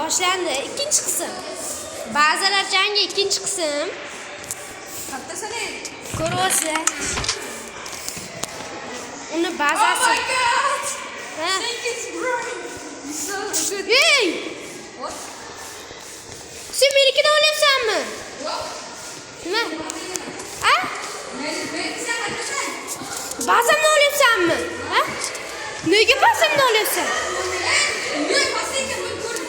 Boshlandi. Ikkinchi qism. Ba'zilar jangi ikkinchi qism. Kattasana. Ko'ryapsizlar. Uni bazasi. Oh my god. Ha? Think it's growing. So good. Hey! What? Sen menikini olyapsanmi? What? Nima? Ha? Men sen aytasan. Bazamni olyapsanmi? Ha? Nega bazamni olyapsan? Men pasayga men ko'rdim.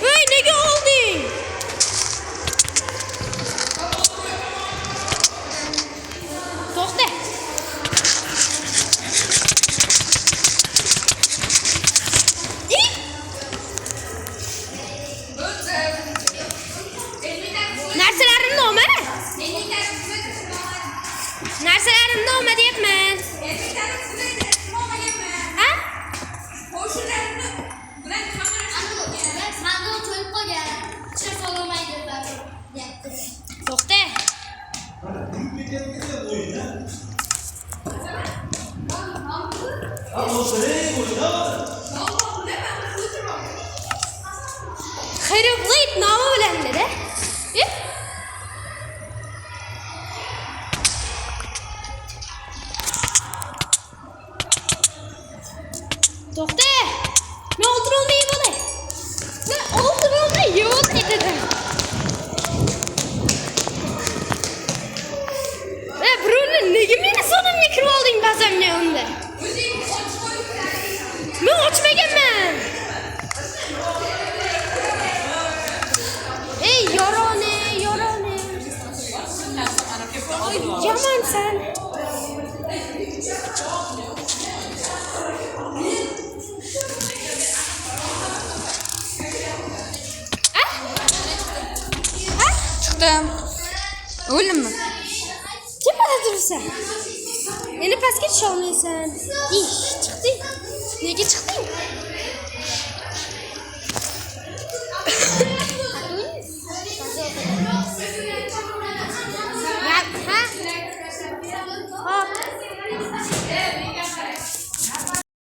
Hey, nega olding? To'xta. Narsalarimni olma. Narsalarimni olma deyapman. Ha? To'xta. Xayriblit nomi bilan-da. To'xta. Men o'tirolmay bo'lay. Men o'tirolmay yo'q ketadi. Bruni, nega meni sonimga kirib olding bazamga unda? Men ochmaganman. Ey, yorone. Yamansan. Chiqdim. O'limmi? Tepada turibsan. Endi pastga tusha olmaysan. Chiqding. Nega chiqding?